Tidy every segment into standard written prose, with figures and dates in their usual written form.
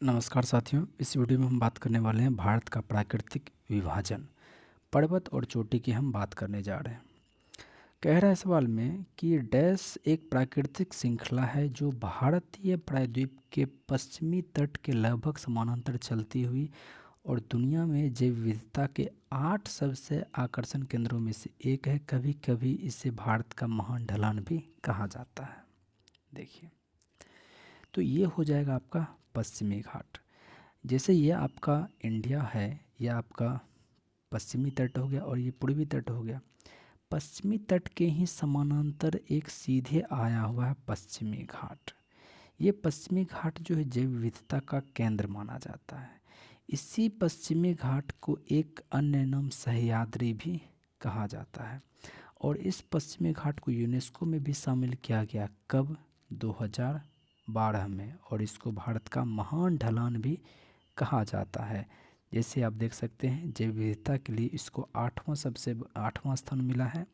नमस्कार साथियों, इस वीडियो में हम बात करने वाले हैं भारत का प्राकृतिक विभाजन। पर्वत और चोटी की हम बात करने जा रहे हैं। कह रहा है सवाल में कि डैश एक प्राकृतिक श्रृंखला है जो भारतीय प्रायद्वीप के पश्चिमी तट के लगभग समानांतर चलती हुई और दुनिया में जैव विविधता के 8 सबसे आकर्षण केंद्रों में से एक है। कभी कभी इसे भारत का महान ढलान भी कहा जाता है। देखिए, तो ये हो जाएगा आपका पश्चिमी घाट। जैसे ये आपका इंडिया है, यह आपका पश्चिमी तट हो गया और ये पूर्वी तट हो गया। पश्चिमी तट के ही समानांतर एक सीधे आया हुआ है पश्चिमी घाट। ये पश्चिमी घाट जो है जैव विविधता का केंद्र माना जाता है। इसी पश्चिमी घाट को एक अन्य नाम सह्याद्री भी कहा जाता है और इस पश्चिमी घाट को यूनेस्को में भी शामिल किया गया। कब? 2012 में। और इसको भारत का महान ढलान भी कहा जाता है। जैसे आप देख सकते हैं, जैव विविधता के लिए इसको 8वां स्थान मिला है।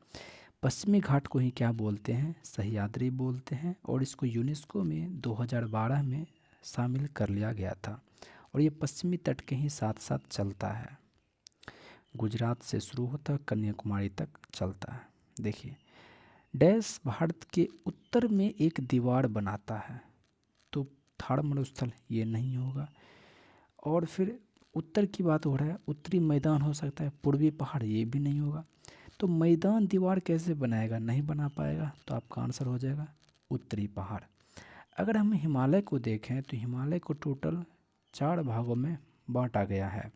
पश्चिमी घाट को ही क्या बोलते हैं? सह्याद्री बोलते हैं और इसको यूनेस्को में 2012 में शामिल कर लिया गया था। और ये पश्चिमी तट के ही साथ साथ चलता है। गुजरात से शुरू होता है, कन्याकुमारी तक चलता है। देखिए, डैश भारत के उत्तर में एक दीवार बनाता है, तो थार मरुस्थल ये नहीं होगा। और फिर उत्तर की बात हो रहा है, उत्तरी मैदान हो सकता है, पूर्वी पहाड़ ये भी नहीं होगा। तो मैदान दीवार कैसे बनाएगा? नहीं बना पाएगा, तो आपका आंसर हो जाएगा उत्तरी पहाड़। अगर हम हिमालय को देखें तो हिमालय को टोटल 4 भागों में बांटा गया है।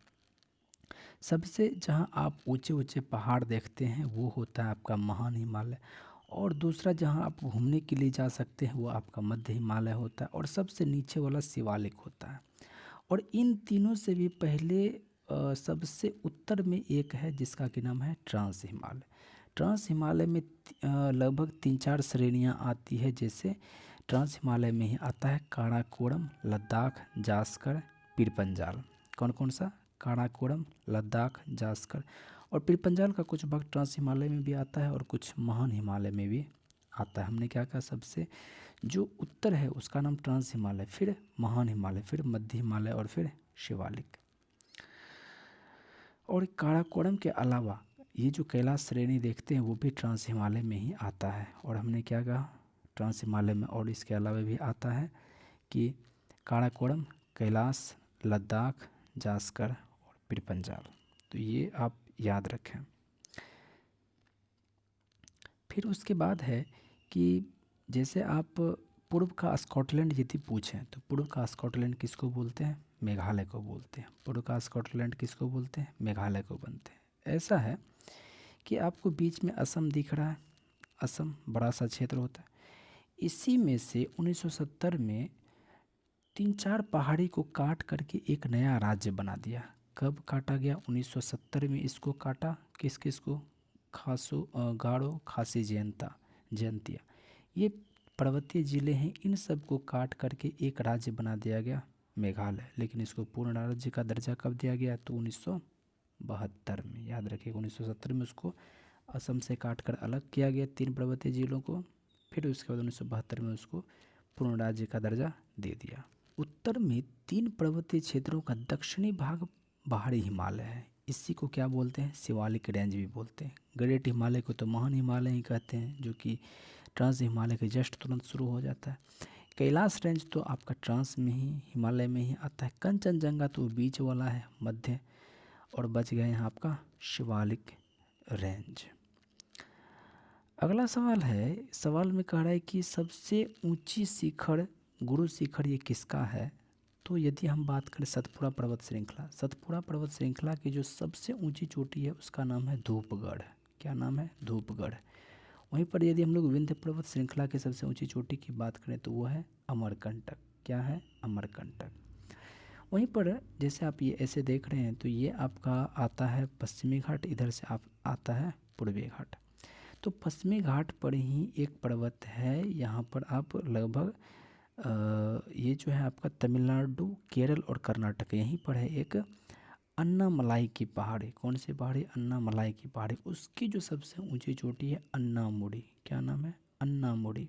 सबसे जहां आप ऊंचे ऊंचे पहाड़ देखते हैं वो होता है आपका महान हिमालय, और दूसरा जहां आप घूमने के लिए जा सकते हैं वो आपका मध्य हिमालय होता है, और सबसे नीचे वाला शिवालिक होता है। और इन तीनों से भी पहले सबसे उत्तर में एक है जिसका कि नाम है ट्रांस हिमालय। ट्रांस हिमालय में लगभग 3-4 श्रेणियां आती है। जैसे ट्रांस हिमालय में ही आता है काराकोरम, लद्दाख, जास्कर, पीरपंजाल। कौन कौन सा? काराकोरम, लद्दाख, जास्कर और पीरपंजाल का कुछ भाग ट्रांस हिमालय में भी आता है और कुछ महान हिमालय में भी आता है। हमने क्या कहा? सबसे जो उत्तर है उसका नाम ट्रांस हिमालय, फिर महान हिमालय, फिर मध्य हिमालय और फिर शिवालिक। और काराकोरम के अलावा ये जो कैलाश श्रेणी देखते हैं वो भी ट्रांस हिमालय में ही आता है। और हमने क्या कहा? ट्रांस हिमालय में और इसके अलावा भी आता है कि काराकोरम, कैलाश, लद्दाख, जास्कर और पीरपंजाल। तो ये आप याद रखें। फिर उसके बाद है कि जैसे आप पूर्व का स्कॉटलैंड यदि पूछें तो पूर्व का स्कॉटलैंड किसको बोलते हैं? मेघालय को बोलते हैं। पूर्व का स्कॉटलैंड किसको बोलते हैं? मेघालय को बनते हैं। ऐसा है कि आपको बीच में असम दिख रहा है। असम बड़ा सा क्षेत्र होता है। इसी में से 1970 में 3-4 पहाड़ी को काट करके एक नया राज्य बना दिया। कब काटा गया? 1970 में इसको काटा। किस किस को? खासो, गारो, खासी, जयंतिया। ये पर्वतीय ज़िले हैं, इन सब को काट करके एक राज्य बना दिया गया मेघालय। लेकिन इसको पूर्ण राज्य का दर्जा कब दिया गया? तो 1972 में। याद रखिए, 1970 में उसको असम से काट कर अलग किया गया 3 पर्वतीय जिलों को। फिर उसके बाद 1972 में उसको पूर्ण राज्य का दर्जा दे दिया। उत्तर में 3 पर्वतीय क्षेत्रों का दक्षिणी भाग पहाड़ी हिमालय है। इसी को क्या बोलते हैं? शिवालिक रेंज भी बोलते हैं। ग्रेट हिमालय को तो महान हिमालय ही कहते हैं, जो कि ट्रांस हिमालय के जस्ट तुरंत शुरू हो जाता है। कैलाश रेंज तो आपका ट्रांस में ही, हिमालय में ही आता है। कंचनजंगा तो बीच वाला है, मध्य। और बच गए यहाँ आपका शिवालिक रेंज। अगला सवाल है, सवाल में कह रहा है कि सबसे ऊंची शिखर, गुरु शिखर, ये किसका है? तो यदि हम बात करें सतपुड़ा पर्वत श्रृंखला, सतपुड़ा पर्वत श्रृंखला की जो सबसे ऊंची चोटी है उसका नाम है धूपगढ़। क्या नाम है? धूपगढ़। वहीं पर यदि हम लोग विंध्य पर्वत श्रृंखला की सबसे ऊंची चोटी की बात करें तो वो है अमरकंटक। क्या है? अमरकंटक। वहीं पर जैसे आप ये ऐसे देख रहे हैं तो ये आपका आता है पश्चिमी घाट, इधर से आप आता है पूर्वी घाट। तो पश्चिमी घाट पर ही एक पर्वत है, यहाँ पर आप लगभग ये जो है आपका तमिलनाडु, केरल और कर्नाटक, यहीं पर है एक अन्नामलाई की पहाड़ी। कौन सी पहाड़ी? अन्नामलाई की पहाड़ी। उसकी जो सबसे ऊंची चोटी है अन्नामुडी। क्या नाम है? अन्नामुडी।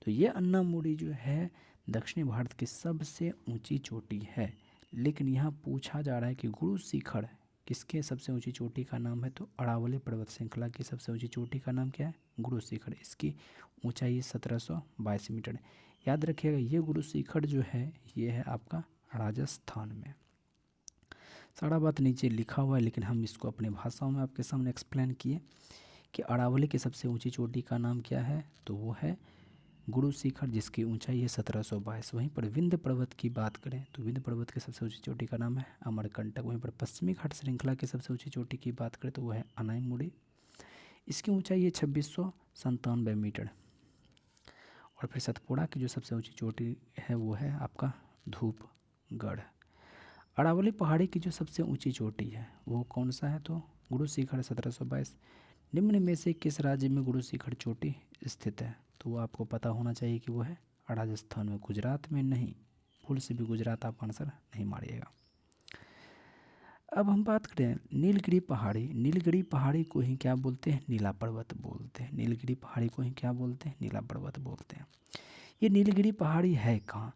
तो ये अन्नामुडी जो है दक्षिणी भारत की सबसे ऊंची चोटी है। लेकिन यहाँ पूछा जा रहा है कि गुरु शिखर किसके सबसे ऊंची चोटी का नाम है, तो अरावली पर्वत श्रृंखला की सबसे ऊंची चोटी का नाम क्या है, गुरु शिखर। इसकी ऊंचाई 1722 मीटर है। याद रखिएगा ये गुरु शिखर जो है ये है आपका राजस्थान में। सारा बात नीचे लिखा हुआ है, लेकिन हम इसको अपने भाषाओं में आपके सामने एक्सप्लेन किए कि अरावली की सबसे ऊंची चोटी का नाम क्या है, तो वो है गुरु शिखर, जिसकी ऊंचाई है 1722। वहीं पर विंध्य पर्वत की बात करें तो विंध्य पर्वत की सबसे ऊंची चोटी का नाम है अमरकंटक। वहीं पर पश्चिमी घाट श्रृंखला की सबसे ऊंची चोटी की बात करें तो वो है अनाईमुड़ी, इसकी ऊंचाई है 2697 मीटर। और फिर सतपुड़ा की जो सबसे ऊंची चोटी है वो है आपका धूपगढ़। अरावली पहाड़ी की जो सबसे ऊंची चोटी है वो कौन सा है, तो गुरु शिखर 1722। निम्न में से किस राज्य में गुरु शिखर चोटी स्थित है, तो वो आपको पता होना चाहिए कि वो है राजस्थान में, गुजरात में नहीं। भूल से भी गुजरात आप आंसर नहीं मारिएगा। अब हम बात करें नीलगिरी पहाड़ी। नीलगिरी पहाड़ी को ही क्या बोलते हैं, नीला पर्वत बोलते हैं। नीलगिरी पहाड़ी को ही क्या बोलते हैं, नीला पर्वत बोलते हैं। ये नीलगिरी पहाड़ी है कहाँ,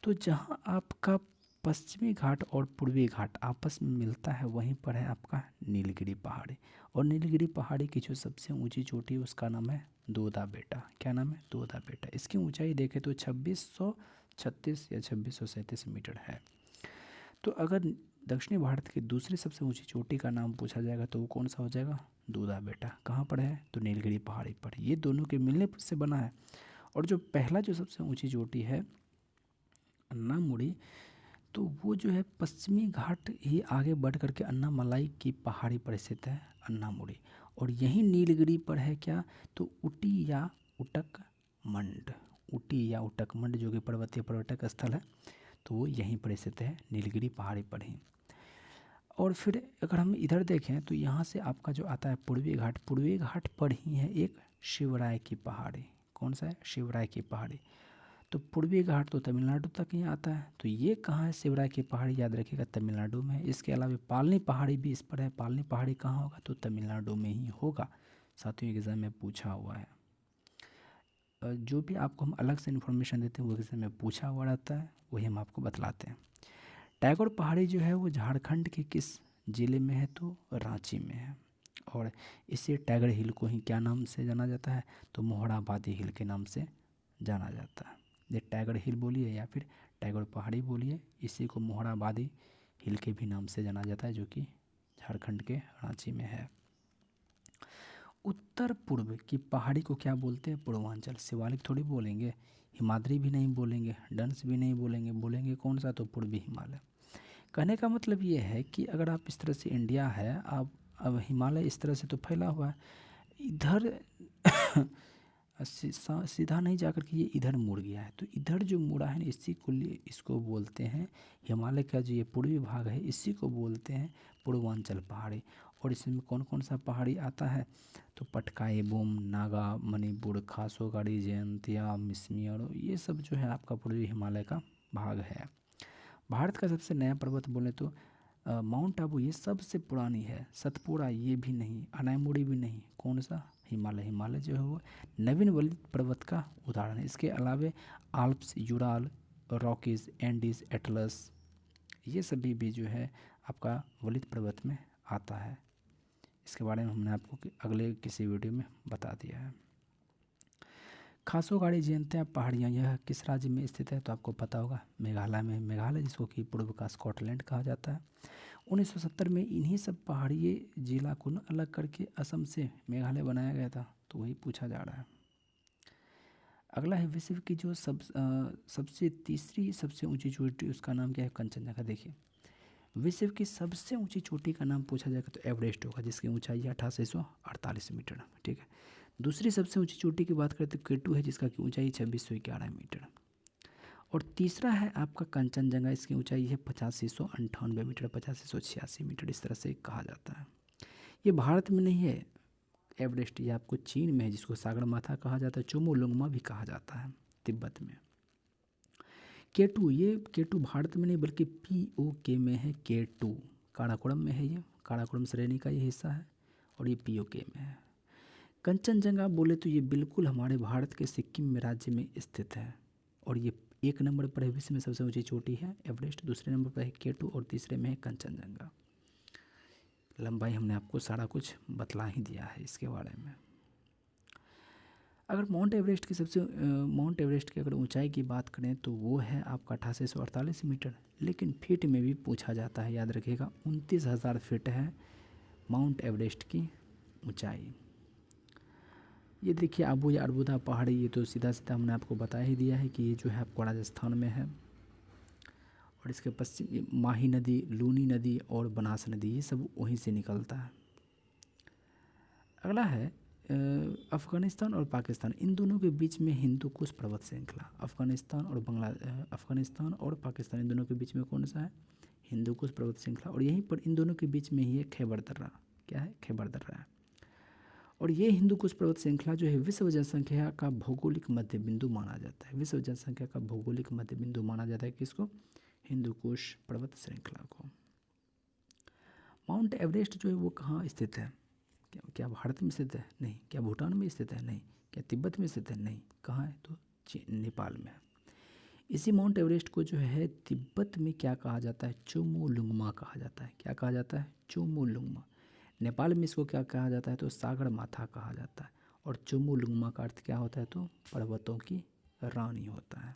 तो जहाँ आपका पश्चिमी घाट और पूर्वी घाट आपस में मिलता है वहीं पर है आपका नीलगिरी पहाड़ी। और नीलगिरी पहाड़ी की जो सबसे ऊंची चोटी है उसका नाम है दोदा बेटा। क्या नाम है, दोदा बेटा। इसकी ऊंचाई देखें तो 2636 या 2637 मीटर है। तो अगर दक्षिणी भारत की दूसरी सबसे ऊंची चोटी का नाम पूछा जाएगा तो वो कौन सा हो जाएगा, दोदा बेटा। कहाँ पर है, तो नीलगिरी पहाड़ी पर। ये दोनों के मिलने से बना है। और जो पहला जो सबसे ऊंची चोटी है अन्नामुड़ी, तो वो जो है पश्चिमी घाट ही आगे बढ़ करके अन्नामलाई की पहाड़ी पर स्थित है अन्नामुड़ी। और यही नीलगिरी पर है क्या, तो ऊटी या उटक मंड। ऊटी या उटक मंड जो कि पर्वतीय पर्यटक स्थल है, तो वो यहीं पर स्थित है नीलगिरी पहाड़ी पर ही। और फिर अगर हम इधर देखें तो यहाँ से आपका जो आता है पूर्वी घाट, पूर्वी घाट पर ही है एक शिवराय की पहाड़ी। कौन सा है, शिवराय की पहाड़ी। तो पूर्वी घाट तो तमिलनाडु तक ही आता है। तो ये कहाँ है शिवराय की पहाड़ी, याद रखिएगा तमिलनाडु में है। इसके अलावा पालनी पहाड़ी भी इस पर है। पालनी पहाड़ी कहाँ होगा, तो तमिलनाडु में ही होगा। साथियों एग्ज़ाम में पूछा हुआ है। जो भी आपको हम अलग से इन्फॉर्मेशन देते हैं वो एग्ज़ाम में पूछा हुआ रहता है, वही हम आपको बतलाते हैं। टैगोर पहाड़ी जो है वो झारखंड के किस ज़िले में है, तो रांची में है। और इसे टैगर हिल को ही क्या नाम से जाना जाता है, तो मोहराबादी हिल के नाम से जाना जाता है। ये टैगर हिल बोलिए या फिर टैगोर पहाड़ी बोलिए, इसी को मोहराबादी हिल के भी नाम से जाना जाता है, जो कि झारखंड के रांची में है। उत्तर पूर्व की पहाड़ी को क्या बोलते हैं, पूर्वांचल। शिवालिक थोड़ी बोलेंगे, हिमाद्री भी नहीं बोलेंगे, डंस भी नहीं बोलेंगे, बोलेंगे कौन सा, तो पूर्वी हिमालय। कहने का मतलब ये है कि अगर आप इस तरह से इंडिया है, आप अब हिमालय इस तरह से तो फैला हुआ है, इधर सीधा नहीं जाकर के ये इधर मुड़ गया है। तो इधर जो मुड़ा है ना, इसी को लिए इसको बोलते हैं हिमालय का जो ये पूर्वी भाग है इसी को बोलते हैं पूर्वांचल पहाड़ी। और इसमें कौन कौन सा पहाड़ी आता है, तो पटकाई-बोम, नागा, मणिपुर, खासो गाड़ी, जयंतिया, मिसमी, और ये सब जो है आपका पूर्वी हिमालय का भाग है। भारत का सबसे नया पर्वत बोले तो माउंट आबू ये सबसे पुरानी है। सतपुड़ा ये भी नहीं, अनाईमुड़ी भी नहीं, कौन सा, हिमालय। हिमालय जो है वो नवीन वलित पर्वत का उदाहरण है। इसके अलावे Alps, Ural, Rockies, Andes, Atlas, ये सभी भी जो है आपका वलित पर्वत में आता है। इसके बारे में हमने आपको अगले किसी वीडियो में बता दिया है। खासो गाड़ी जयंतिया पहाड़ियाँ यह किस राज्य में स्थित है, तो आपको पता होगा मेघालय में। मेघालय जिसको कि पूर्व का स्कॉटलैंड कहा जाता है। 1970 में इन्हीं सब पहाड़ी जिला को न अलग करके असम से मेघालय बनाया गया था, तो वही पूछा जा रहा है। अगला है विश्व की जो सबसे तीसरी सबसे ऊंची चोटी, उसका नाम क्या है, कंचनजंगा। देखिए विश्व की सबसे ऊंची चोटी का नाम पूछा जाएगा तो एवरेस्ट होगा, जिसकी ऊंचाई है 8848 मीटर। ठीक है। दूसरी सबसे ऊंची चोटी की बात करें तो केटू है, जिसका की ऊंचाई 2611 मीटर। और तीसरा है आपका कंचनजंगा, इसकी ऊंचाई है 8598 मीटर, 8586 मीटर, इस तरह से कहा जाता है। ये भारत में नहीं है एवरेस्ट, ये आपको चीन में है, जिसको सागरमाथा कहा जाता है, चोमोलुंगमा भी कहा जाता है तिब्बत में। केटू, ये केटू भारत में नहीं बल्कि POK में है। केटू काराकोरम में है, ये काराकोरम श्रेणी का ये हिस्सा है, और ये POK में है। कंचनजंगा बोले तो ये बिल्कुल हमारे भारत के सिक्किम में राज्य में स्थित है, और ये एक नंबर पर है विश्व में सबसे ऊंची चोटी है एवरेस्ट, दूसरे नंबर पर है K2 और तीसरे में है कंचनजंगा। लंबाई हमने आपको सारा कुछ बतला ही दिया है इसके बारे में। अगर माउंट एवरेस्ट की अगर ऊंचाई की बात करें तो वो है आपका 8848 मीटर, लेकिन फीट में भी पूछा जाता है, याद रखिएगा 29,000 फीट है माउंट एवरेस्ट की ऊंचाई। ये देखिए आबू या अरबुदा पहाड़ी, ये तो सीधा सीधा हमने आपको बता ही दिया है कि ये जो है आपको राजस्थान में है। और इसके पश्चिम माही नदी, लूनी नदी और बनास नदी, ये सब वहीं से निकलता है। अगला है अफ़गानिस्तान और पाकिस्तान, इन दोनों के बीच में हिंदू कुश पर्वत श्रृंखला। अफ़गानिस्तान और पाकिस्तान इन दोनों के बीच में कौन सा है? हिंदू कुश पर्वत श्रृंखला। और यहीं पर इन दोनों के बीच में ही है खैबर दर्रा। क्या है? खैबर दर्रा है। और ये हिंदू कुश पर्वत श्रृंखला जो है विश्व जनसंख्या का भौगोलिक मध्य बिंदु माना जाता है। विश्व जनसंख्या का भौगोलिक मध्य बिंदु माना जाता है किसको? हिंदू कुश पर्वत श्रृंखला को। माउंट एवरेस्ट जो है वो कहाँ स्थित है? क्या भारत में स्थित है? नहीं। क्या भूटान में स्थित है? नहीं। क्या तिब्बत में स्थित है? नहीं। कहाँ है? तो नेपाल में है। इसी माउंट एवरेस्ट को जो है तिब्बत में क्या कहा जाता है? चोमोलुंगमा कहा जाता है। क्या कहा जाता है? चोमोलुंगमा। नेपाल में इसको क्या कहा जाता है? तो सागर माथा कहा जाता है। और चोमोलुंगमा का अर्थ क्या होता है? तो पर्वतों की रानी होता है।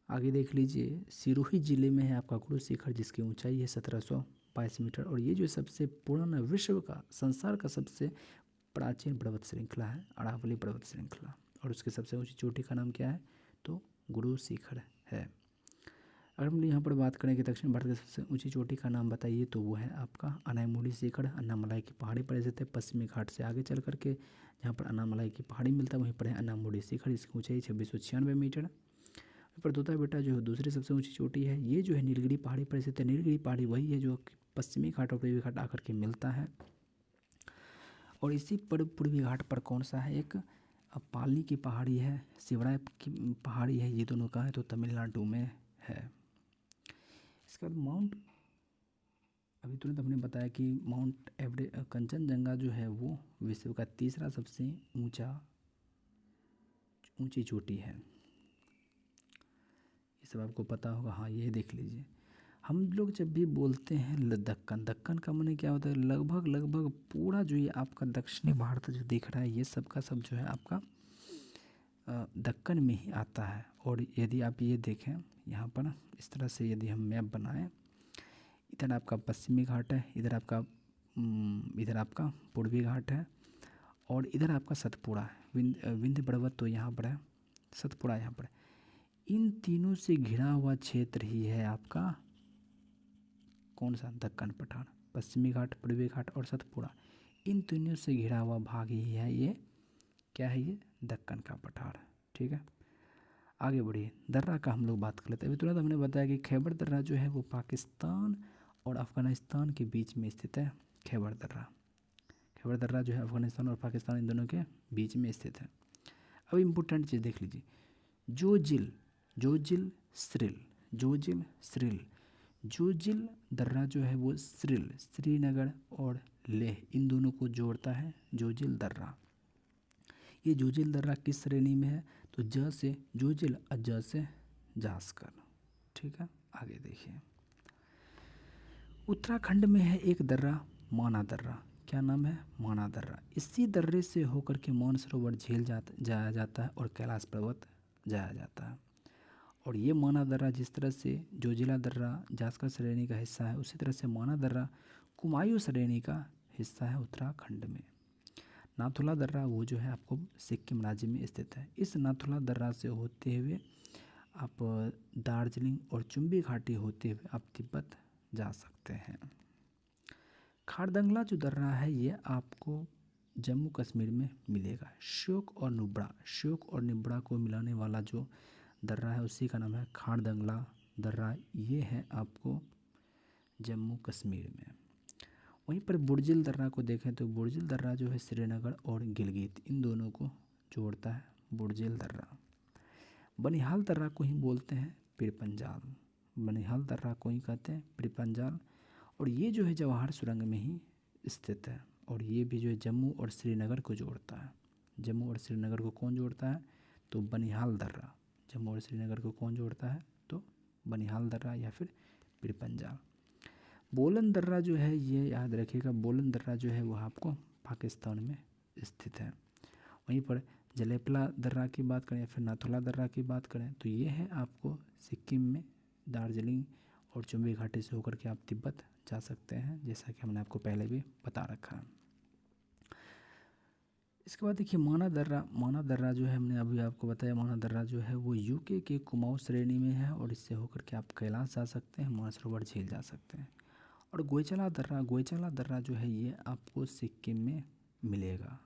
आगे देख लीजिए, सिरोही जिले में है आपका गुरु शिखर, जिसकी ऊंचाई है 1722 मीटर। और ये जो सबसे पुराना विश्व का, संसार का सबसे प्राचीन पर्वत श्रृंखला है अरावली पर्वत श्रृंखला। और उसकी सबसे ऊंची चोटी का नाम क्या है? तो गुरु शिखर है। अगर हम यहाँ पर बात करें कि दक्षिण भारत की सबसे ऊंची चोटी का नाम बताइए, तो वो है आपका अनायमुड़ी शिखर, अन्नामलाई की पहाड़ी पर स्थित है। पश्चिमी घाट से आगे चल करके जहाँ पर अन्नामलाई की पहाड़ी मिलता है वहीं पर है अन्नामुड़ी शिखर, इसकी ऊंचाई 2696 मीटर। पर तोता बेटा जो है दूसरी सबसे ऊंची चोटी है, ये जो है नीलगिरी पहाड़ी पर स्थित है। नीलगिरी पहाड़ी वही है जो पश्चिमी घाट और पूर्वी घाट आकर के मिलता है। और इसी पर पूर्वी घाट पर कौन सा है? एक पाली की पहाड़ी है, शिवराय की पहाड़ी है। ये दोनों कहाँ है? तो तमिलनाडु में है। इसके बाद अभी तुरंत हमने बताया कि माउंट एवरेस्ट, कंचनजंगा जो है वो विश्व का तीसरा सबसे ऊंची चोटी है। ये सब आपको पता होगा। हाँ, ये देख लीजिए, हम लोग जब भी बोलते हैं दक्कन, दक्कन का माने क्या होता है? लगभग पूरा जो ये आपका दक्षिणी भारत जो दिख रहा है, ये सब का सब जो है आपका दक्कन में ही आता है। और यदि आप ये देखें यहाँ पर इस तरह से यदि हम मैप बनाएं, इधर आपका पश्चिमी घाट है, इधर आपका पूर्वी घाट है, और इधर आपका सतपुड़ा है। विंध्य पर्वत तो यहाँ पर है, सतपुड़ा यहाँ पर है। इन तीनों से घिरा हुआ क्षेत्र ही है आपका कौन सा? दक्कन पठार। पश्चिमी घाट, पूर्वी घाट और सतपुड़ा, इन तीनों से घिरा हुआ भाग ही है ये, क्या है? ये दक्कन का पठार। ठीक है, आगे बढ़िए। दर्रा का हम लोग बात कर लेते हैं। अभी तुरंत हमने बताया कि खैबर दर्रा जो है वो पाकिस्तान और अफ़गानिस्तान के बीच में स्थित है। खैबर दर्रा जो है अफ़गानिस्तान और पाकिस्तान इन दोनों के बीच में स्थित है। अब इम्पोर्टेंट चीज़ देख लीजिए, जोजिल दर्रा जो है वो श्रीनगर और लेह इन दोनों को जोड़ता है जोजिल दर्रा। ये जोजिल दर्रा किस श्रेणी में है? तो ज से जोजिल और ज से जास्कर। ठीक है, आगे देखिए। उत्तराखंड में है एक दर्रा, माना दर्रा। क्या नाम है? माना दर्रा। इसी दर्रे से होकर के मानसरोवर झील जाया जाता है और कैलाश पर्वत जाया जाता है। और ये माना दर्रा जिस तरह से जोजिला दर्रा जास्कर श्रेणी का हिस्सा है, उसी तरह से माना दर्रा कुमायूं श्रेणी का हिस्सा है उत्तराखंड में। नाथुला दर्रा वो जो है आपको सिक्किम राज्य में स्थित है। इस नाथुला दर्रा से होते हुए आप दार्जिलिंग और चुंबी घाटी होते हुए आप तिब्बत जा सकते हैं। खारदंगला जो दर्रा है ये आपको जम्मू कश्मीर में मिलेगा। श्योक और नुब्रा को मिलाने वाला जो दर्रा है उसी का नाम है खारदंगला दर्रा। ये है आपको जम्मू कश्मीर में। वहीं पर बुर्जिल दर्रा को देखें तो बुर्जिल दर्रा जो है श्रीनगर और गिलगित इन दोनों को जोड़ता है, बुर्जिल दर्रा। बनिहाल दर्रा को ही बोलते हैं पीरपंजाल। बनिहाल दर्रा को ही कहते हैं पीरपंजाल। और ये जो है जवाहर सुरंग में ही स्थित है। और ये भी जो है जम्मू और श्रीनगर को जोड़ता है। जम्मू और श्रीनगर को कौन जोड़ता है? तो बनिहाल दर्रा जम्मू और श्रीनगर को कौन जोड़ता है, तो बनिहाल दर्रा या फिर पीरपंजाल। बोलन दर्रा जो है, ये याद रखिएगा, बोलन दर्रा जो है वो आपको पाकिस्तान में स्थित है। वहीं पर जलेपला दर्रा की बात करें या फिर नाथुला दर्रा की बात करें तो ये है आपको सिक्किम में, दार्जिलिंग और चुंबी घाटी से होकर के आप तिब्बत जा सकते हैं, जैसा कि हमने आपको पहले भी बता रखा है। इसके बाद देखिए माना दर्रा। माना दर्रा जो है हमने अभी आपको बताया, माना दर्रा जो है वो यूके के कुमाऊं श्रेणी में है और इससे होकर के आप कैलाश जा सकते हैं, मानसरोवर झील जा सकते हैं। और गोयचला दर्रा, गोयचला दर्रा जो है ये आपको सिक्किम में मिलेगा।